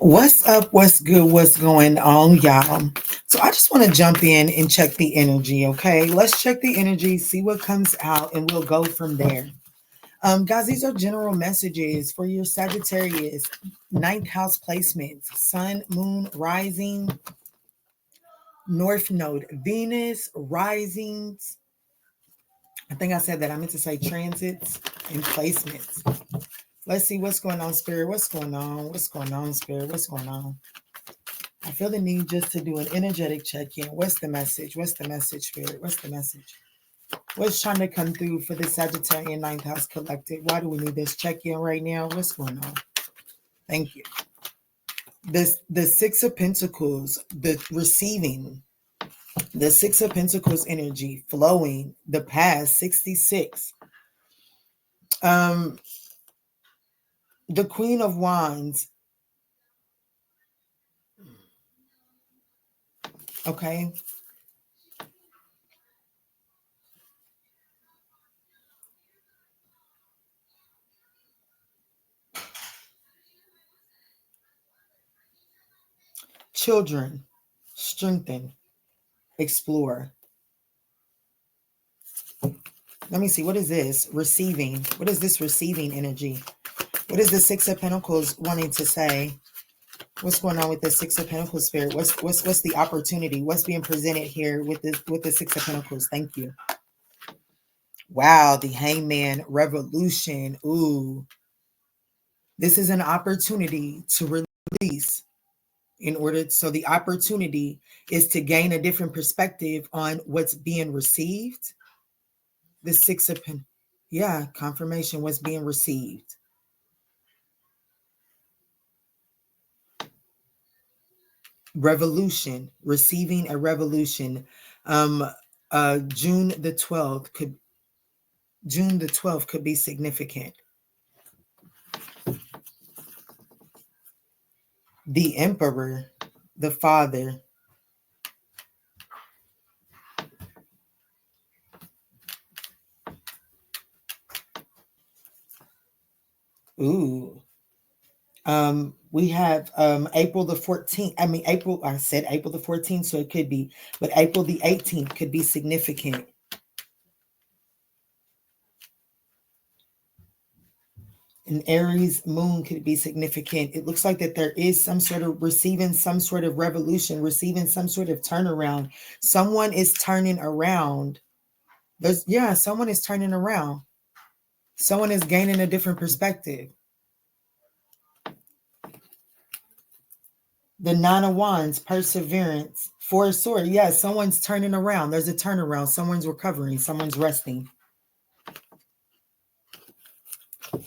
What's up? What's good? What's going on, y'all? So I just want to jump in and check the energy, okay? Let's check the energy, see what comes out, and we'll go from there. Guys, these are general messages for your Sagittarius, ninth house placements, sun, moon, rising, north node, Venus, risings. I think I said that. I meant to say transits and placements. Let's see what's going on, Spirit. What's going on? What's going on, Spirit? What's going on? I feel the need just to do an energetic check-in. What's the message? What's the message, Spirit? What's the message? What's trying to come through for the Sagittarian ninth house collective? Why do we need this check-in right now? What's going on? Thank you. The Six of Pentacles, the receiving, the Six of Pentacles energy flowing, the past 66. The Queen of Wands. Okay. Children, strengthen, explore. Let me see. What is this? Receiving. What is this receiving energy? What is the Six of Pentacles wanting to say? What's going on with the Six of Pentacles, Spirit? What's the opportunity? What's being presented here with the Six of Pentacles? Thank you. Wow, the Hangman, revolution. Ooh. This is an opportunity to release. So the opportunity is to gain a different perspective on what's being received. The Six of Pentacles. Yeah, confirmation, what's being received. Revolution, receiving a revolution. June the 12th could be significant. The Emperor, the Father. Ooh. We have April the 14th. I said April the 14th, so it could be, but April the 18th could be significant. An Aries moon could be significant. It looks like that there is some sort of receiving some sort of revolution, receiving some sort of turnaround. Someone is turning around. Someone is turning around. Someone is gaining a different perspective. The Nine of Wands, perseverance, Four of Swords. Yeah, someone's turning around. There's a turnaround. Someone's recovering. Someone's resting.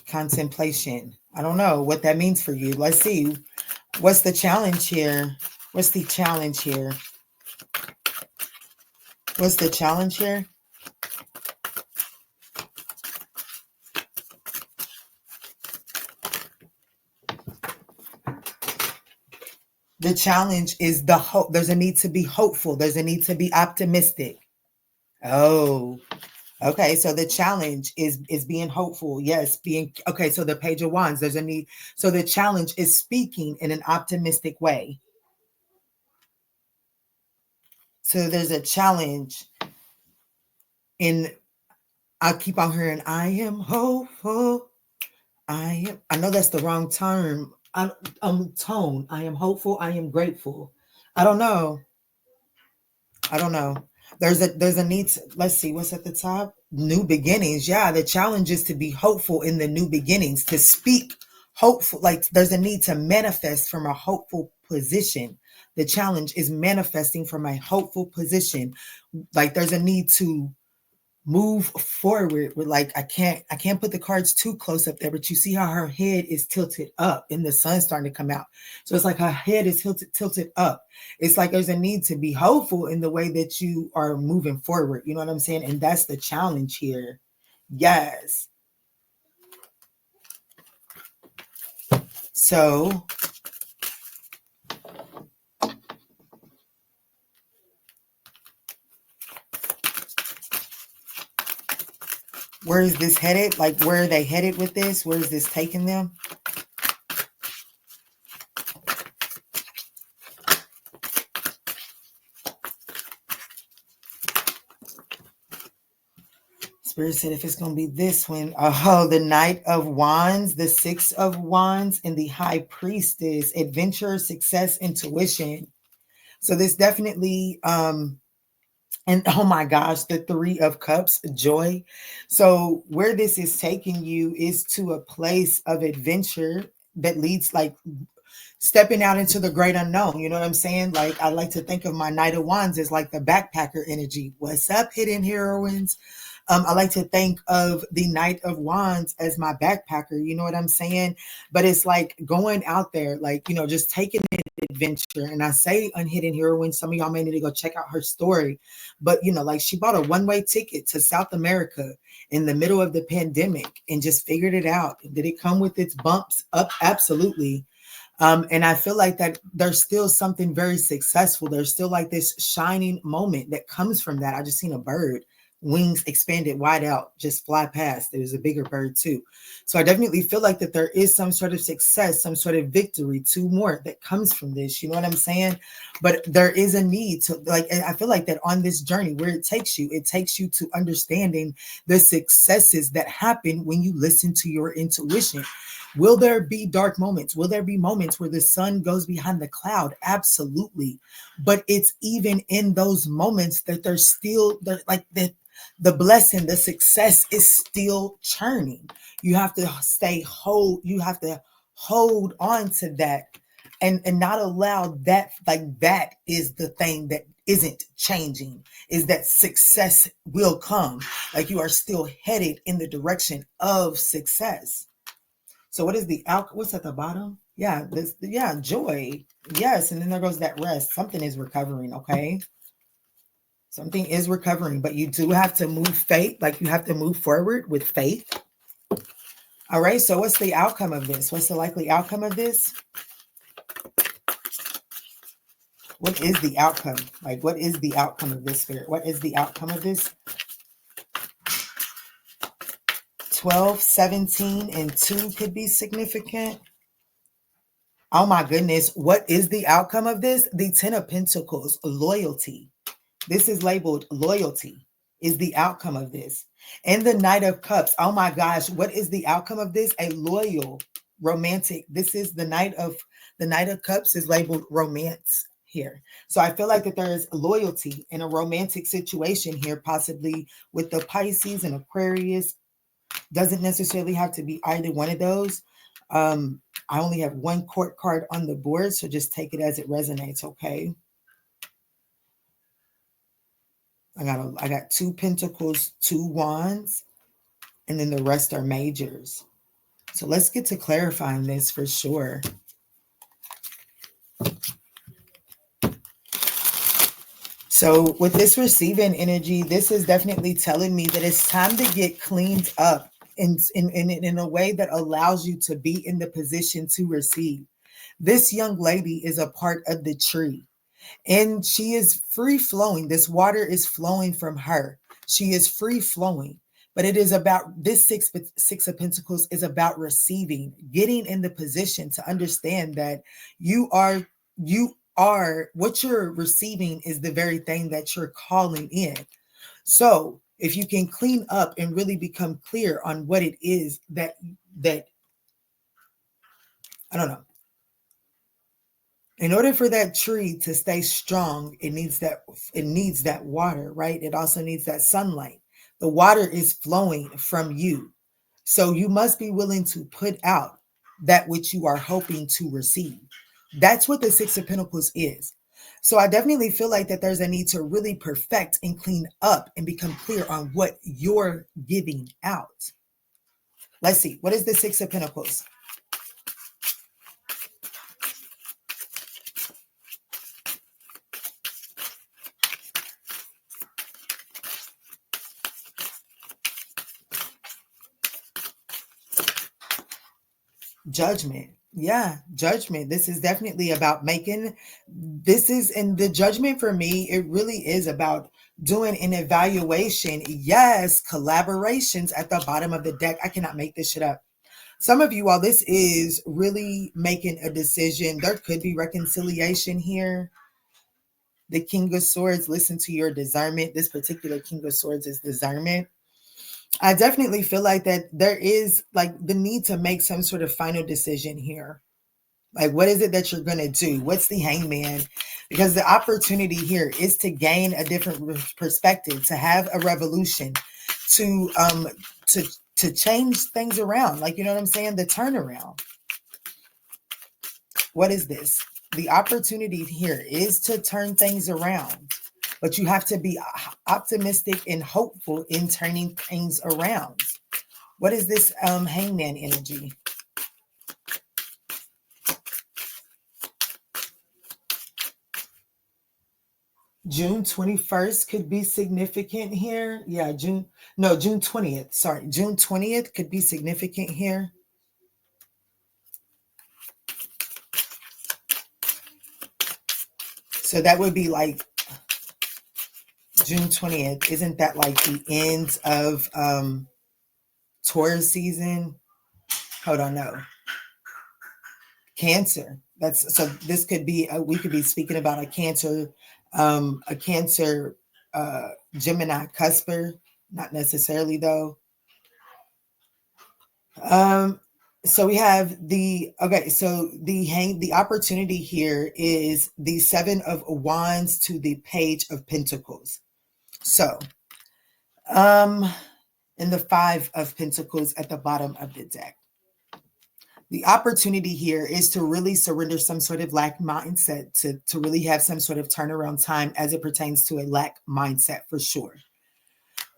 Contemplation. I don't know what that means for you. Let's see. What's the challenge here? What's the challenge here? What's the challenge here? The challenge is the hope. There's a need to be hopeful. There's a need to be optimistic. Oh, okay. So the challenge is being hopeful. Yes, okay. So the Page of Wands, there's a need. So the challenge is speaking in an optimistic way. So there's a challenge I keep on hearing, I am hopeful. I know that's the wrong term. Tone. I am hopeful. I am grateful. I don't know. There's a need to, let's see what's at the top. New beginnings. Yeah, the challenge is to be hopeful in the new beginnings, to speak hopeful. Like there's a need to manifest from a hopeful position. The challenge is manifesting from a hopeful position. Like there's a need to move forward with, like, I can't put the cards too close up there, but you see how her head is tilted up and the sun's starting to come out. So it's like her head is tilted up. It's like there's a need to be hopeful in the way that you are moving forward. You know what I'm saying? And that's the challenge here. Yes. So where is this headed? Like, where are they headed with this? Where is this taking them? Spirit said if it's going to be this one, oh, the Knight of Wands, the Six of Wands, and the High Priestess, adventure, success, intuition. So this definitely, and oh my gosh, the Three of Cups, joy. So where this is taking you is to a place of adventure that leads like stepping out into the great unknown. You know what I'm saying? Like I like to think of my Knight of Wands as like the backpacker energy. What's up, hidden heroines? I like to think of the Knight of Wands as my backpacker. You know what I'm saying? But it's like going out there, like, you know, just taking an adventure. And I say unhidden heroine, some of y'all may need to go check out her story. But, you know, like she bought a one-way ticket to South America in the middle of the pandemic and just figured it out. Did it come with its bumps up? Absolutely. And I feel like that there's still something very successful. There's still like this shining moment that comes from that. I just seen a bird, wings expanded wide out, just fly past. There was a bigger bird too. So I definitely feel like that there is some sort of success, some sort of victory, two more that comes from this. You know what I'm saying? But there is a need to like, and I feel like that on this journey where it takes you to understanding the successes that happen when you listen to your intuition. Will there be dark moments? Will there be moments where the sun goes behind the cloud? Absolutely. But it's even in those moments that there's still like the blessing, the success is still churning. You have to you have to hold on to that and not allow that, like that is the thing that isn't changing, is that success will come. Like you are still headed in the direction of success. So what is the what's at the bottom? Yeah, joy. Yes, and then there goes that rest. Something is recovering, okay? Something is recovering, but you do have to move faith, like you have to move forward with faith. All right, so what's the outcome of this? What's the likely outcome of this? What is the outcome? Like, what is the outcome of this, Spirit? What is the outcome of this? 12, 17, and 2 could be significant. Oh my goodness. What is the outcome of this? The 10 of Pentacles, loyalty. This is labeled loyalty is the outcome of this. And the Knight of Cups. Oh my gosh. What is the outcome of this? A loyal, romantic. This is the Knight of Cups is labeled romance here. So I feel like that there is loyalty in a romantic situation here, possibly with the Pisces and Aquarius. Doesn't necessarily have to be either one of those. I only have one court card on the board, so just take it as it resonates, okay? I got 2 pentacles, 2 wands, and then the rest are majors. So let's get to clarifying this for sure. So with this receiving energy, this is definitely telling me that it's time to get cleaned up in a way that allows you to be in the position to receive. This young lady is a part of the tree. And she is free flowing. This water is flowing from her. She is free flowing. But it is about this six of Pentacles is about receiving, getting in the position to understand that you are what you're receiving is the very thing that you're calling in. So if you can clean up and really become clear on what it is that I don't know. In order for that tree to stay strong, it needs that water, right? It also needs that sunlight. The water is flowing from you. So you must be willing to put out that which you are hoping to receive. That's what the 6 of Pentacles is. So I definitely feel like that there's a need to really perfect and clean up and become clear on what you're giving out. Let's see. What is the 6 of Pentacles? Judgment. Yeah, judgment. This is definitely about and the judgment for me, it really is about doing an evaluation. Yes, collaborations at the bottom of the deck. I cannot make this shit up. Some of you, while this is really making a decision, there could be reconciliation here. The King of Swords, listen to your discernment. This particular King of Swords is discernment. I definitely feel like that there is like the need to make some sort of final decision here. Like, what is it that you're going to do? What's the hangman? Because the opportunity here is to gain a different perspective, to have a revolution, to to to change things around. Like, you know what I'm saying? The turnaround. What is this? The opportunity here is to turn things around, but you have to be optimistic and hopeful in turning things around. What is this hangman energy? June 21st could be significant here. Yeah, June 20th. Sorry, June 20th could be significant here. So that would be like June 20th. Isn't that like the end of Taurus season? Hold on, no. Cancer. That's so this could be we could be speaking about a Cancer Gemini cusper, not necessarily though. So we have the opportunity here is the 7 of Wands to the Page of Pentacles. So and the 5 of Pentacles at the bottom of the deck. The opportunity here is to really surrender some sort of lack mindset, to really have some sort of turnaround time as it pertains to a lack mindset for sure.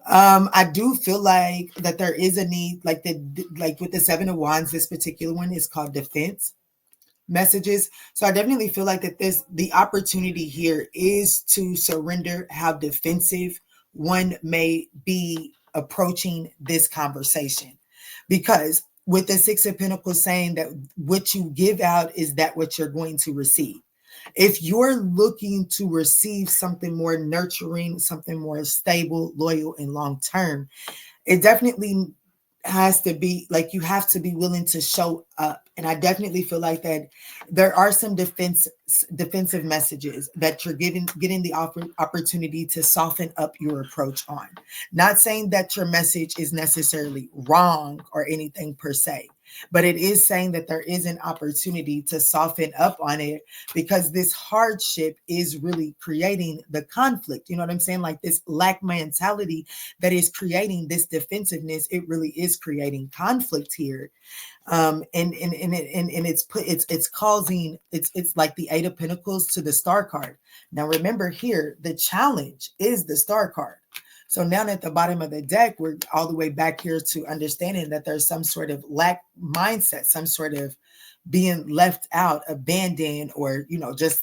I do feel like that there is a need, like with the 7 of Wands, this particular one is called defense messages. So I definitely feel like that the opportunity here is to surrender how defensive one may be approaching this conversation. Because with the 6 of Pentacles saying that what you give out is that what you're going to receive. If you're looking to receive something more nurturing, something more stable, loyal, and long term, it definitely has to be like you have to be willing to show up. And I definitely feel like that there are some defensive messages that you're getting the opportunity to soften up your approach on. Not saying that your message is necessarily wrong or anything per se, but it is saying that there is an opportunity to soften up on it because this hardship is really creating the conflict. You know what I'm saying? Like this lack mentality that is creating this defensiveness, it really is creating conflict here. And it's causing it's like the 8 of Pentacles to the Star card. Now remember here, the challenge is the Star card. So now at the bottom of the deck, we're all the way back here to understanding that there's some sort of lack mindset, some sort of being left out, abandoned, or just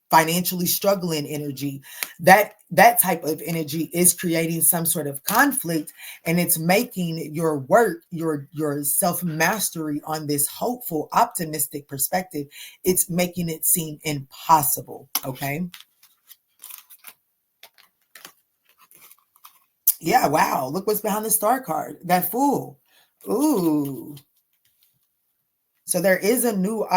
financially struggling energy. That type of energy is creating some sort of conflict, and it's making your work, your self-mastery on this hopeful, optimistic perspective, it's making it seem impossible. Okay. Yeah, wow. Look what's behind the Star card. That Fool. Ooh. So there is a new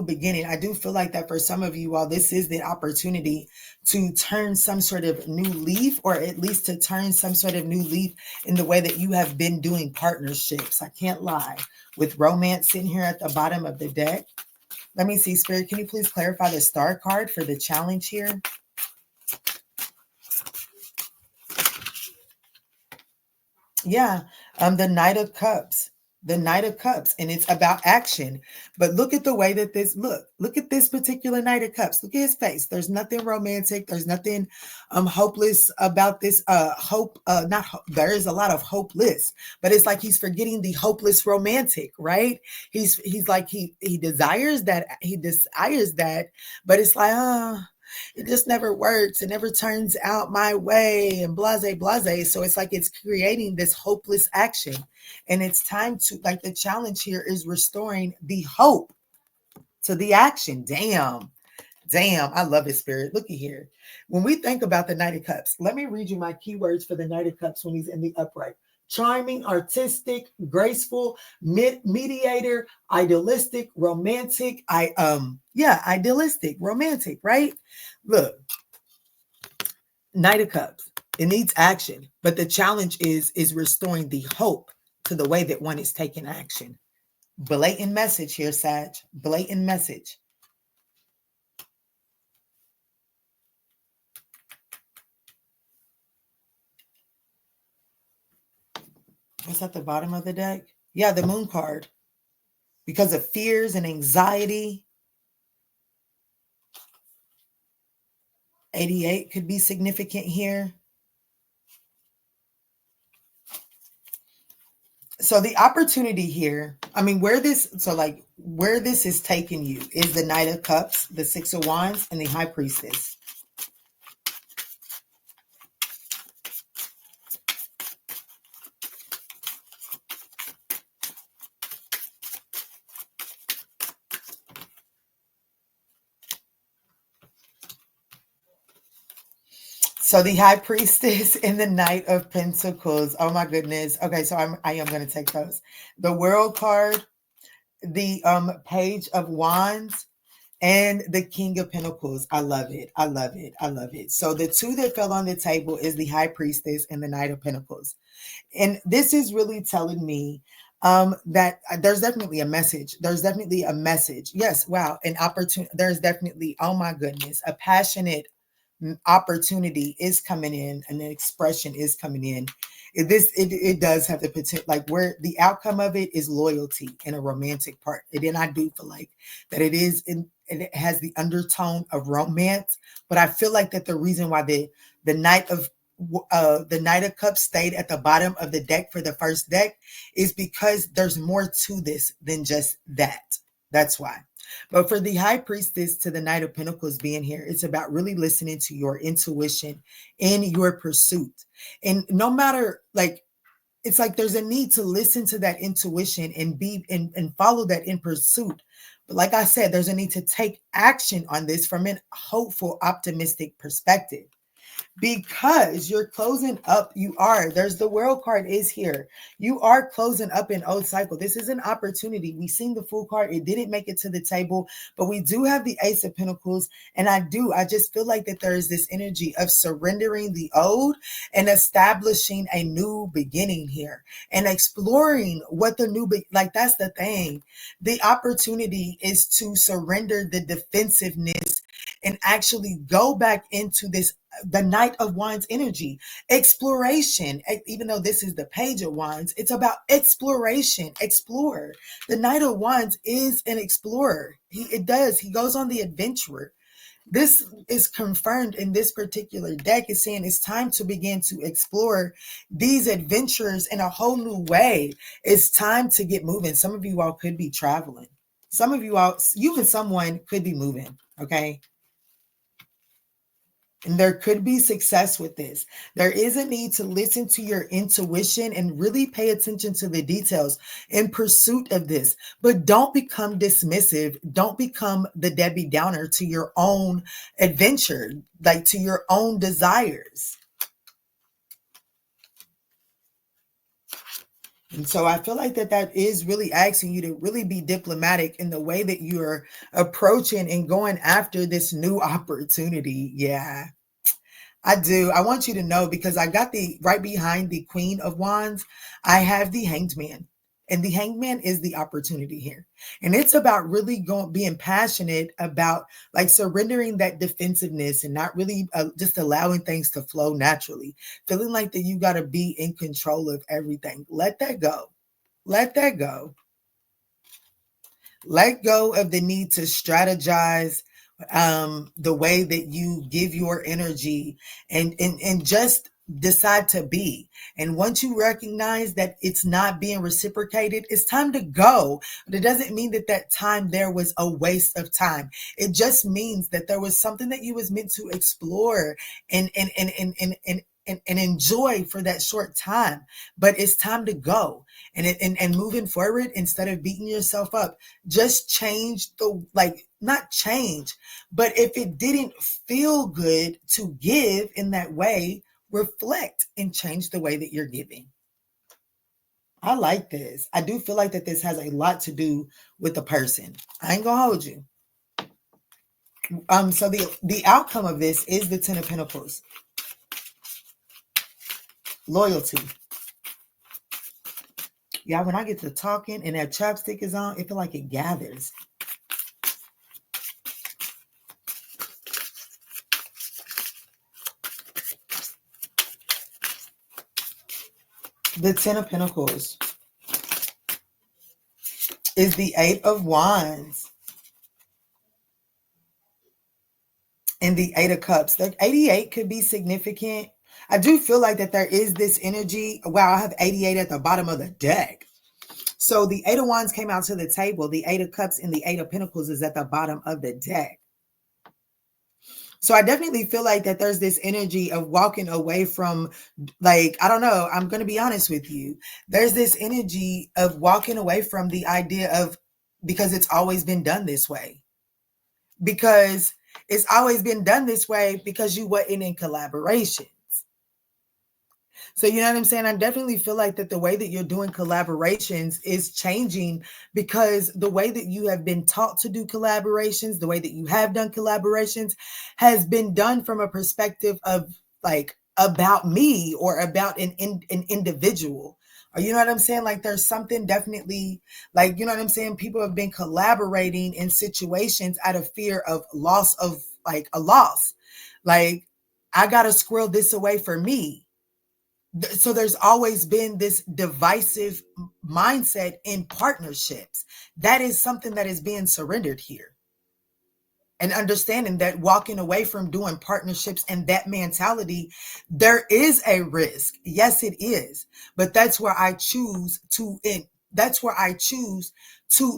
beginning. I do feel like that for some of you all, this is the opportunity to turn some sort of new leaf, or at least to turn some sort of new leaf in the way that you have been doing partnerships. I can't lie. With romance sitting here at the bottom of the deck. Let me see, Spirit, can you please clarify the Star card for the challenge here? Yeah, the Knight of Cups. The Knight of Cups, and it's about action. But look at the way that look at this particular Knight of Cups. Look at his face. There's nothing romantic. There's nothing hopeless about this. There is a lot of hopeless, but it's like he's forgetting the hopeless romantic, right? He's like he desires that, but it's like, it just never works. It never turns out my way, and blase. So it's like it's creating this hopeless action. And it's time to, like, the challenge here is restoring the hope to the action. Damn. I love it, Spirit. Looky here. When we think about the Knight of Cups, let me read you my keywords for the Knight of Cups when he's in the upright. Charming, artistic, graceful, mediator, idealistic, romantic. Idealistic, romantic, right? Look, Knight of Cups. It needs action. But the challenge is restoring the hope to the way that one is taking action. Blatant message here, Sag. Blatant message. What's at the bottom of the deck? Yeah, the moon card. Because of fears and anxiety. 88 could be significant here. So the opportunity here, I mean, where this is taking you is the Knight of Cups, the Six of Wands, and the High Priestess. So the High Priestess and the Knight of Pentacles. Oh my goodness. Okay, so I am going to take those. The World card, the Page of Wands, and the King of Pentacles. I love it. I love it. I love it. So the two that fell on the table is the High Priestess and the Knight of Pentacles. And this is really telling me that there's definitely a message. There's definitely a message. Yes. Wow. An opportunity. There's definitely, oh my goodness, a passionate opportunity is coming in, and the expression is coming in. It does have the potential, like where the outcome of it is loyalty in a romantic part. And then I do feel like that it has the undertone of romance, but I feel like that the reason why the Knight of Cups stayed at the bottom of the deck for the first deck is because there's more to this than just that. That's why. But for the High Priestess to the Knight of Pentacles being here, it's about really listening to your intuition in your pursuit. And no matter, like, it's like there's a need to listen to that intuition and and follow that in pursuit. But like I said, there's a need to take action on this from an hopeful, optimistic perspective. Because you're closing up, there's the World card is here. You are closing up an old cycle. This is an opportunity. We seen the Fool card. It didn't make it to the table, but we do have the Ace of Pentacles. And I just feel like that there is this energy of surrendering the old and establishing a new beginning here and exploring what the new, like that's the thing. The opportunity is to surrender the defensiveness and actually go back into the Knight of Wands energy, exploration. Even though this is the Page of Wands, it's about exploration, explore. The Knight of Wands is an explorer. He goes on the adventurer. This is confirmed in this particular deck. It's saying it's time to begin to explore these adventures in a whole new way. It's time to get moving. Some of you all could be traveling. Some of you and someone could be moving, okay? And there could be success with this. There is a need to listen to your intuition and really pay attention to the details in pursuit of this. But don't become dismissive. Don't become the Debbie Downer to your own adventure, like to your own desires. And so I feel like that is really asking you to really be diplomatic in the way that you're approaching and going after this new opportunity. Yeah, I do. I want you to know, because I got right behind the Queen of Wands, I have the Hanged Man. And the Hanged Man is the opportunity here. And it's about really being passionate about like surrendering that defensiveness and not really just allowing things to flow naturally. Feeling like that you got to be in control of everything. Let that go. Let that go. Let go of the need to strategize the way that you give your energy and just decide to be. And once you recognize that it's not being reciprocated, it's time to go. But it doesn't mean that time there was a waste of time. It just means that there was something that you was meant to explore and enjoy for that short time. But it's time to go. And moving forward, instead of beating yourself up, just change not change, but if it didn't feel good to give in that way, reflect and change the way that you're giving. I like this. I do feel like that this has a lot to do with the person. I ain't gonna hold you. So the outcome of this is the Ten of Pentacles. Loyalty. Yeah, when I get to talking and that chapstick is on, it feel like it gathers. The Ten of Pentacles is the Eight of Wands and the Eight of Cups. The 88 could be significant. I do feel like that there is this energy. Wow, I have 88 at the bottom of the deck. So the Eight of Wands came out to the table. The Eight of Cups and the Eight of Pentacles is at the bottom of the deck. So I definitely feel like that there's this energy of walking away from, like, I don't know, I'm going to be honest with you. There's this energy of walking away from the idea of, because it's always been done this way. Because it's always been done this way because you weren't in collaboration. So, you know what I'm saying? I definitely feel like that the way that you're doing collaborations is changing, because the way that you have been taught to do collaborations, the way that you have done collaborations has been done from a perspective of like about me or about an individual. Or you know what I'm saying? Like there's something definitely like, you know what I'm saying? People have been collaborating in situations out of fear of loss of like a loss. Like I got to squirrel this away for me. So there's always been this divisive mindset in partnerships. That is something that is being surrendered here. And understanding that walking away from doing partnerships and that mentality, there is a risk. Yes, it is. But that's where I choose to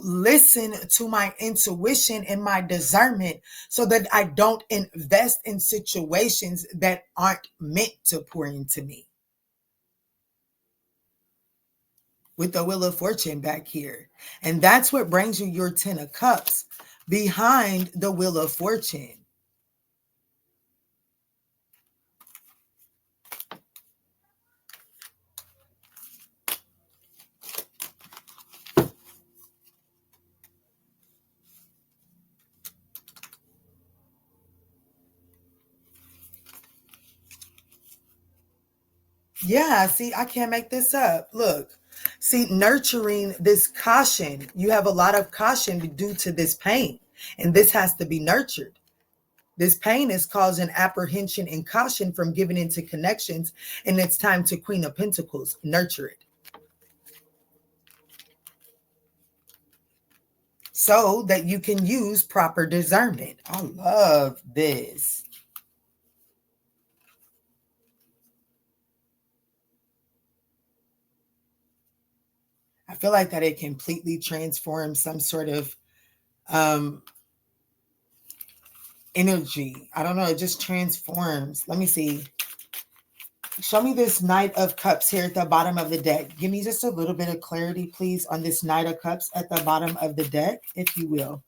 listen to my intuition and my discernment so that I don't invest in situations that aren't meant to pour into me. With the Wheel of Fortune back here. And that's what brings you your 10 of Cups behind the Wheel of Fortune. Yeah, see, I can't make this up. Look, see, nurturing this caution. You have a lot of caution due to this pain, and this has to be nurtured. This pain is causing apprehension and caution from giving into connections, and it's time to Queen of Pentacles. Nurture it. So that you can use proper discernment. I love this. I feel like that it completely transforms some sort of energy. I don't know. It just transforms. Let me see. Show me this Knight of Cups here at the bottom of the deck. Give me just a little bit of clarity, please, on this Knight of Cups at the bottom of the deck, if you will.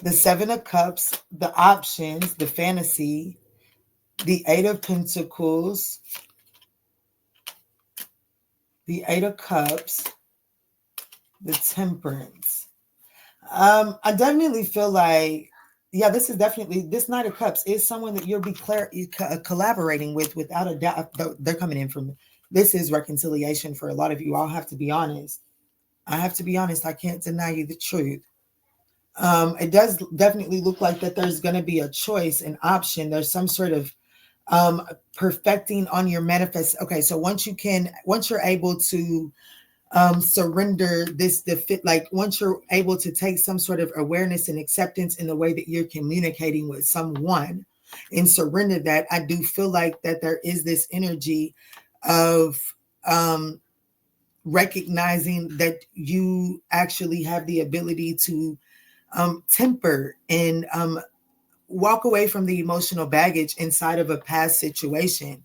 The Seven of Cups, the options, the fantasy, the Eight of Pentacles, the Eight of Cups, the Temperance. I definitely feel like, yeah, this Knight of Cups is someone that you'll be collaborating with, without a doubt. They're coming in from, this is reconciliation for a lot of you. I'll have to be honest. I can't deny you the truth. It does definitely look like that there's going to be a choice, an option. There's some sort of perfecting on your manifest. Okay, so once you're able to surrender this like once you're able to take some sort of awareness and acceptance in the way that you're communicating with someone and surrender that, I do feel like that there is this energy of recognizing that you actually have the ability to temper and walk away from the emotional baggage inside of a past situation.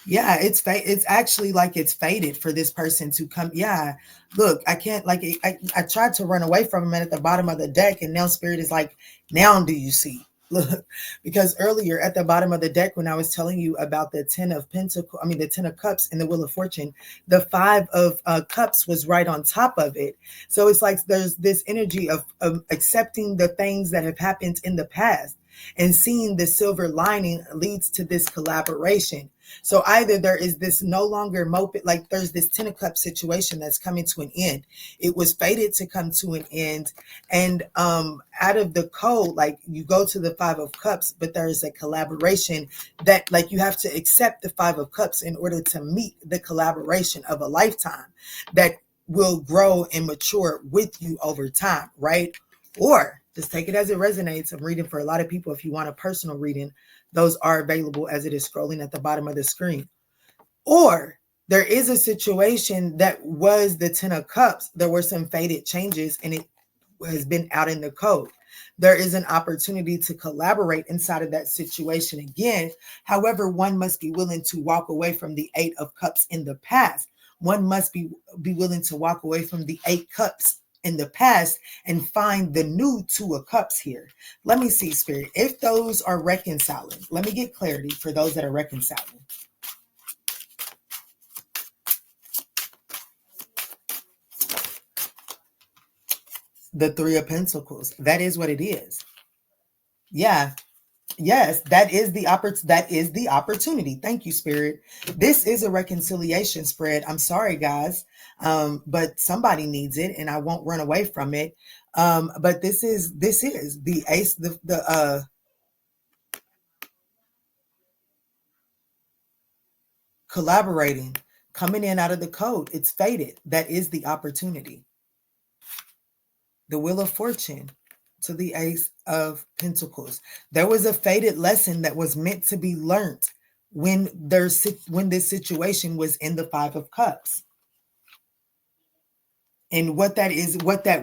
Yeah, it's actually like it's fated for this person to come. Yeah, look, I can't, like, I tried to run away from him at the bottom of the deck, and now Spirit is like, now do you see? Look, because earlier at the bottom of the deck, when I was telling you about the 10 of Pentacles, the 10 of Cups and the Wheel of Fortune, the 5 of Cups was right on top of it. So it's like there's this energy of accepting the things that have happened in the past. And seeing the silver lining leads to this collaboration. So either there is this no longer moped, like there's this 10 of cups situation that's coming to an end. It was fated to come to an end. And out of the code, like you go to the 5 of cups, but there is a collaboration that like you have to accept the 5 of cups in order to meet the collaboration of a lifetime that will grow and mature with you over time, right? Or just take it as it resonates. I'm reading for a lot of people. If you want a personal reading, those are available as it is scrolling at the bottom of the screen. Or there is a situation that was the 10 of cups. There were some fated changes and it has been out in the code. There is an opportunity to collaborate inside of that situation again. However, one must be willing to walk away from the 8 of cups in the past. One must be willing to walk away from the 8 cups in the past and find the new 2 of cups here. Let me see, Spirit, if those are reconciling. Let me get clarity for those that are reconciling. The 3 of Pentacles. That is what it is. Yeah. Yes, that is the opportunity. Thank you, Spirit. This is a reconciliation spread. I'm sorry, guys, but somebody needs it, and I won't run away from it. But this is the ace, the collaborating, coming in out of the code. It's fated. That is the opportunity. The Wheel of Fortune to the Ace of Pentacles. There was a fated lesson that was meant to be learned when this situation was in the 5 of Cups. And what that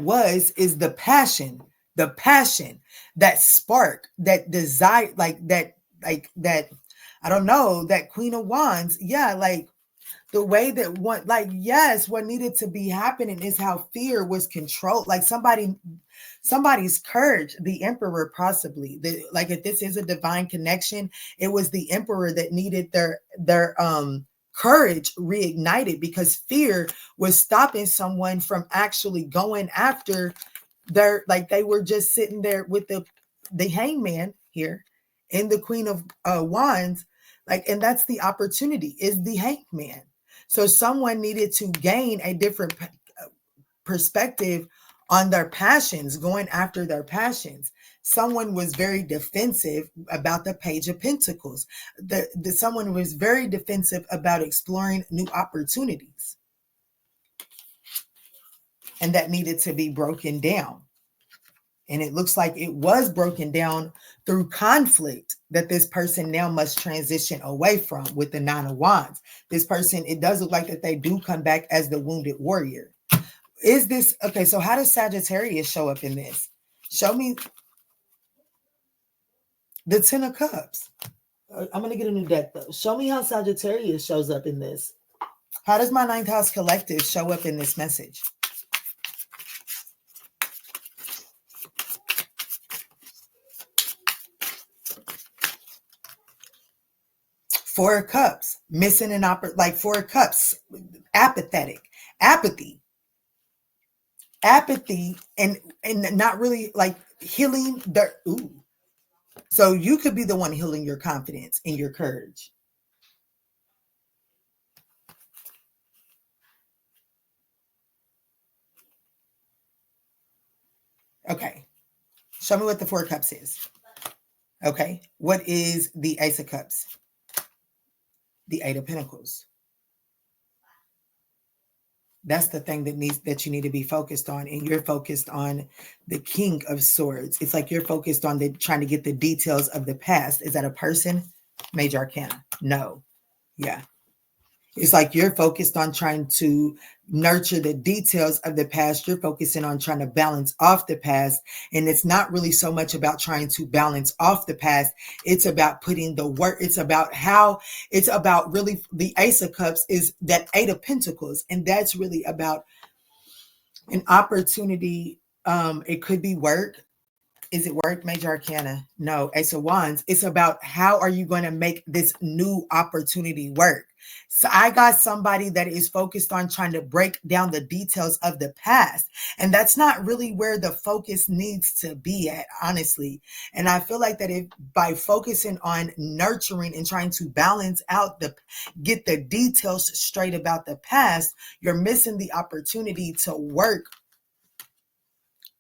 was the passion, that spark, that desire, like that, I don't know, that Queen of Wands. Yeah, like the way that one, like, yes, what needed to be happening is how fear was controlled. Like somebody's courage, the Emperor, possibly. Like if this is a divine connection, it was the Emperor that needed their courage reignited, because fear was stopping someone from actually going after their, like they were just sitting there with the Hangman here and the Queen of Wands, like, and that's the opportunity, is the Hangman. So someone needed to gain a different perspective on their passions, going after their passions. Someone was very defensive about the Page of Pentacles. Someone was very defensive about exploring new opportunities. And that needed to be broken down. And it looks like it was broken down through conflict that this person now must transition away from with the 9 of Wands. This person, it does look like that they do come back as the wounded warrior. Is this, okay, so how does Sagittarius show up in this? Show me the 10 of Cups. I'm going to get a new deck though. Show me how Sagittarius shows up in this. How does my 9th house collective show up in this message? Four of Cups, missing an like 4 of Cups, apathetic, apathy, and not really like healing the, ooh. So you could be the one healing your confidence and your courage. Okay. Show me what the 4 of Cups is. Okay. What is the Ace of Cups? The 8 of Pentacles. That's the thing that you need to be focused on. And you're focused on the King of Swords. It's like you're focused on trying to get the details of the past. Is that a person? Major Arcana. No. Yeah. It's like you're focused on trying to nurture the details of the past. You're focusing on trying to balance off the past. And it's not really so much about trying to balance off the past. It's about putting the work. It's about really the Ace of Cups is that 8 of Pentacles. And that's really about an opportunity. It could be work. Is it work? Major Arcana? No. Ace of Wands. It's about how are you going to make this new opportunity work? So I got somebody that is focused on trying to break down the details of the past. And that's not really where the focus needs to be at, honestly. And I feel like that if by focusing on nurturing and trying to balance out get the details straight about the past, you're missing the opportunity to work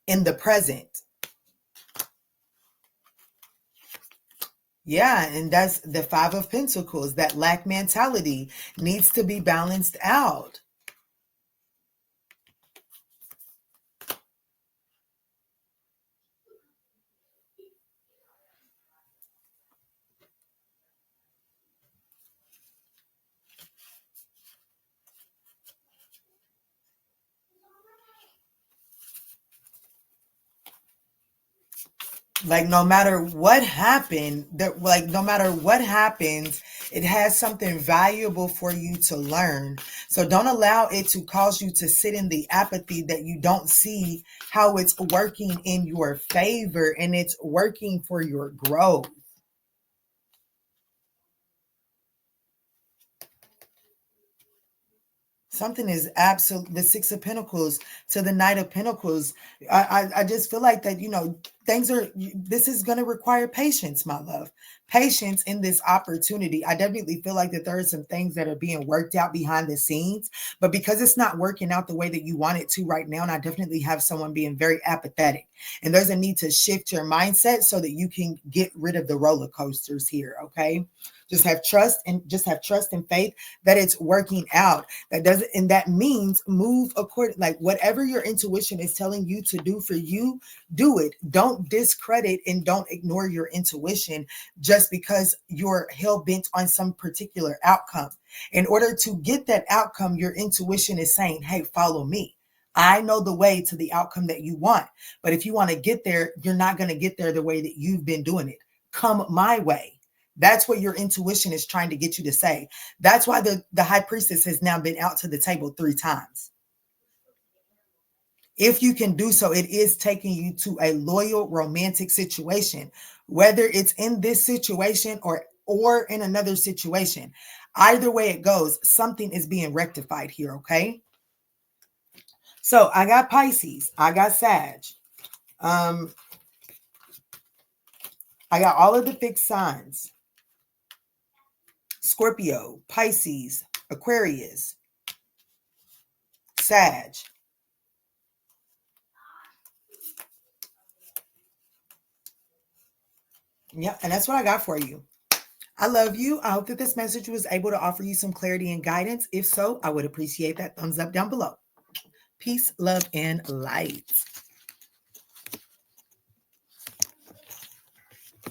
in the present. Yeah, and that's the Five of Pentacles. That lack mentality needs to be balanced out. Like no matter what happened, no matter what happens, it has something valuable for you to learn. So don't allow it to cause you to sit in the apathy that you don't see how it's working in your favor and it's working for your growth. Something is absolute. The Six of Pentacles to the Knight of Pentacles. I just feel like that, this is going to require patience, my love. Patience in this opportunity. I definitely feel like that there are some things that are being worked out behind the scenes, but because it's not working out the way that you want it to right now, and I definitely have someone being very apathetic, and there's a need to shift your mindset so that you can get rid of the roller coasters here, okay? Just have trust and faith that it's working out. That means move according, like whatever your intuition is telling you to do for you, do it. Don't discredit and don't ignore your intuition just because you're hell-bent on some particular outcome. In order to get that outcome, your intuition is saying, hey, follow me. I know the way to the outcome that you want. But if you want to get there, you're not going to get there the way that you've been doing it. Come my way. That's what your intuition is trying to get you to say. That's why the high priestess has now been out to the table 3 times. If you can do so, it is taking you to a loyal romantic situation, whether it's in this situation or in another situation. Either way it goes, something is being rectified here, okay? So I got Pisces, I got Sag. I got all of the fixed signs. Scorpio, Pisces, Aquarius, Sag. Yeah, and that's what I got for you. I love you. I hope that this message was able to offer you some clarity and guidance. If so, I would appreciate that thumbs up down below. Peace, love, and light.